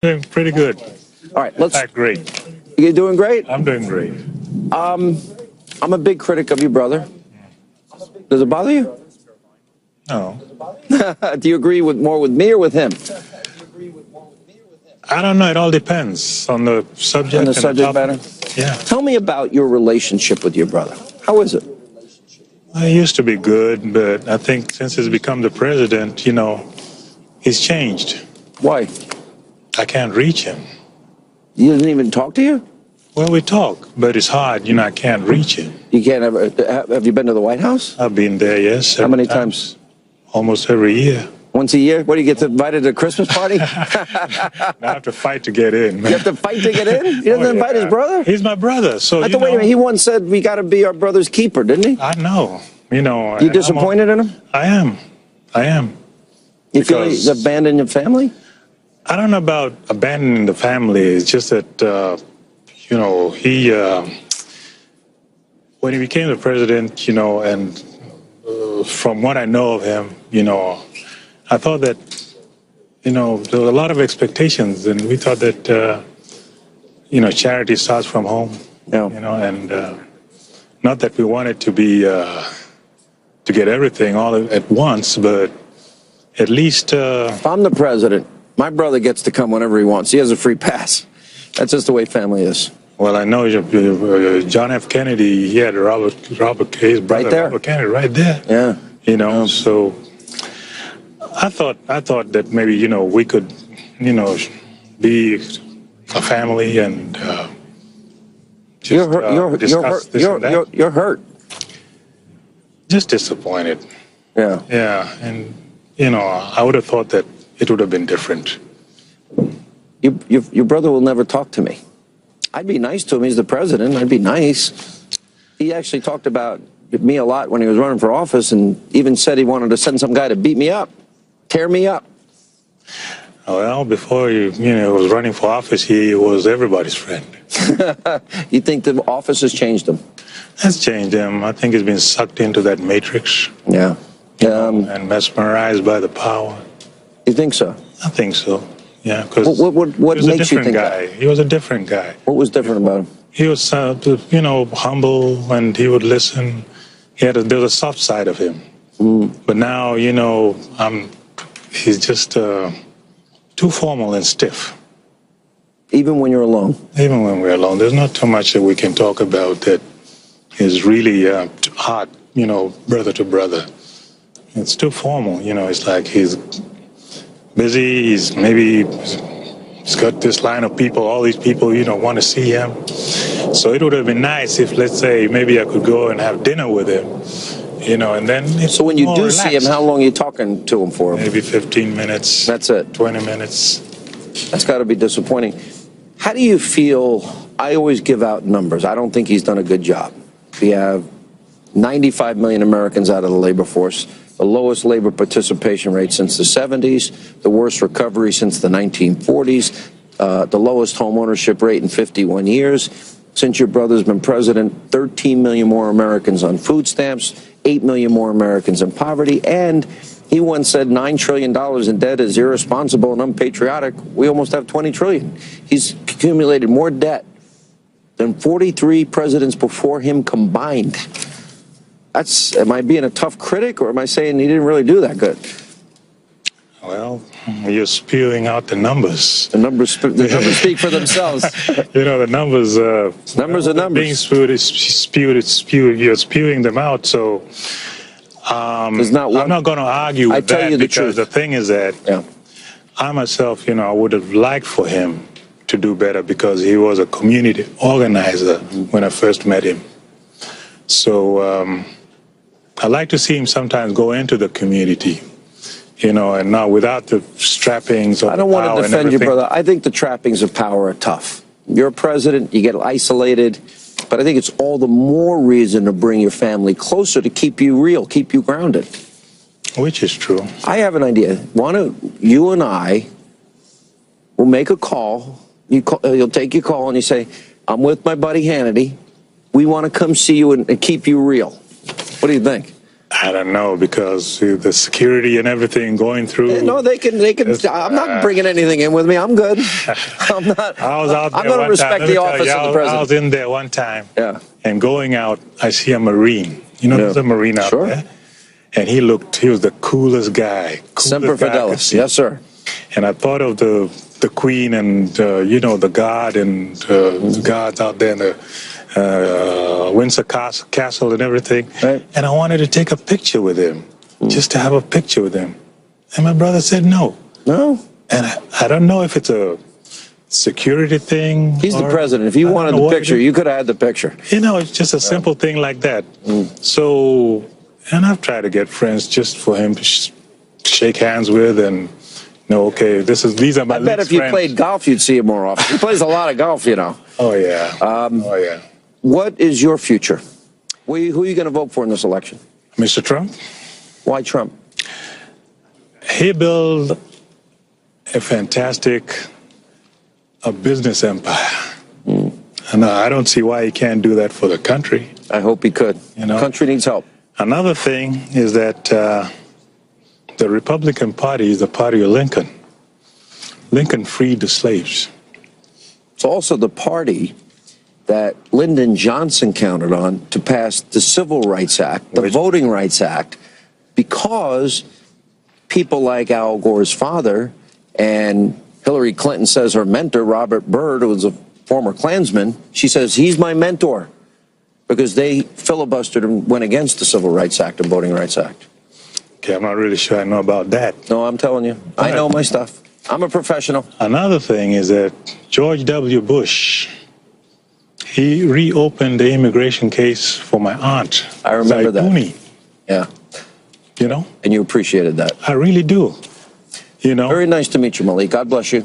Doing pretty good. All right, In fact, great. You're doing great. I'm doing great. I'm a big critic of your brother. Does it bother you? No. Do you agree more with me or with him? I don't know. It all depends on the subject. On the subject matter? Yeah. Tell me about your relationship with your brother. How is it? It used to be good, but I think since he's become the president, he's changed. Why? I can't reach him. He doesn't even talk to you? Well, we talk, but it's hard. I can't reach him. You can't have you been to the White House? I've been there, yes. How many times? Almost every year. Once a year? What, do you get invited to a Christmas party? I have to fight to get in, man. You have to fight to get in? He doesn't invite his brother? He's my brother, so I thought, wait a minute, he once said we got to be our brother's keeper, didn't he? I know. You disappointed in him? I am. You feel he's abandoned your family? I don't know about abandoning the family. It's just that, he, when he became the president, and from what I know of him, I thought that, there were a lot of expectations, and we thought that, charity starts from home, and not that we wanted to be, to get everything all at once, but at least... If I'm the president, my brother gets to come whenever he wants. He has a free pass. That's just the way family is. Well, I know John F. Kennedy, he had Robert K's brother, right there. Robert Kennedy, right there. Yeah. So I thought that maybe, we could, be a family and just discuss this and that. You're hurt. Just disappointed. Yeah. Yeah, and, I would have thought that it would have been different. Your brother will never talk to me. I'd be nice to him. He's the president. I'd be nice. He actually talked about me a lot when he was running for office and even said he wanted to send some guy to beat me up, tear me up. Well, before he was running for office, he was everybody's friend. You think the office has changed him? Has changed him. I think he's been sucked into that matrix. Yeah. And mesmerized by the power. You think so? I think so. Yeah, because what makes you think that? He was a different guy. What was different about him? He was, humble, and he would listen. There was a soft side of him. But now, he's just too formal and stiff. Even when you're alone? Even when we're alone. There's not too much that we can talk about that is really hard, brother to brother. It's too formal, it's like he's busy, he's got this line of people, all these people, want to see him. So it would have been nice if, let's say, maybe I could go and have dinner with him, and then it's So when you do relaxed. see him, how long are you talking to him for? Maybe 15 minutes. That's it? 20 minutes. That's got to be disappointing. How do you feel? I always give out numbers. I don't think he's done a good job. We have 95 million Americans out of the labor force, the lowest labor participation rate since the 70s, the worst recovery since the 1940s, the lowest home ownership rate in 51 years. Since your brother's been president, 13 million more Americans on food stamps, 8 million more Americans in poverty, and he once said $9 trillion in debt is irresponsible and unpatriotic. We almost have 20 trillion. He's accumulated more debt than 43 presidents before him combined. Am I being a tough critic, or am I saying he didn't really do that good? Well, you're spewing out the numbers. The numbers speak for themselves. The numbers. Numbers are numbers. Being spewed. You're spewing them out. So I'm not going to argue with that, because the thing is that I myself, I would have liked for him to do better, because he was a community organizer when I first met him. So I like to see him sometimes go into the community, and not without the trappings of I don't want to defend you, brother. I think the trappings of power are tough. You're a president, you get isolated, but I think it's all the more reason to bring your family closer, to keep you real, keep you grounded. Which is true. I have an idea. Why don't you and I will make a call. You'll take your call and you say, I'm with my buddy Hannity. We want to come see you and keep you real. What do you think? I don't know, because the security and everything going through. No, they can. I'm not bringing anything in with me. I'm good. I'm not. I was out there. I'm going to respect the office of the president. I was in there one time. Yeah. And going out, I see a Marine. You know, there's a Marine out there. And he was the coolest guy. Semper Fidelis. Yes, sir. And I thought of the Queen and, the God and the gods out there in the Windsor Castle and everything. Right. And I wanted to take a picture with him, just to have a picture with him. And my brother said no. No? And I don't know if it's a security thing. He's the president. If you wanted the picture, you could have had the picture. It's just a simple thing like that. So, and I've tried to get friends just for him to shake hands with and, okay, these are my friends. I bet if you played golf, you'd see him more often. He plays a lot of golf, Oh, yeah. What is your future? Who are you going to vote for in this election? Mr. Trump. Why Trump? He built a fantastic business empire. And I don't see why he can't do that for the country. I hope he could. The country needs help. Another thing is that the Republican Party is the party of Lincoln. Lincoln freed the slaves. It's also the party that Lyndon Johnson counted on to pass the Civil Rights Act, the Voting Rights Act, because people like Al Gore's father and Hillary Clinton says her mentor, Robert Byrd, who was a former Klansman, she says, he's my mentor, because they filibustered and went against the Civil Rights Act and Voting Rights Act. Okay, I'm not really sure I know about that. No, I'm telling you. I know my stuff. I'm a professional. Another thing is that George W. Bush, he reopened the immigration case for my aunt. I remember that. Yeah. You know? And you appreciated that. I really do. Very nice to meet you, Malik. God bless you.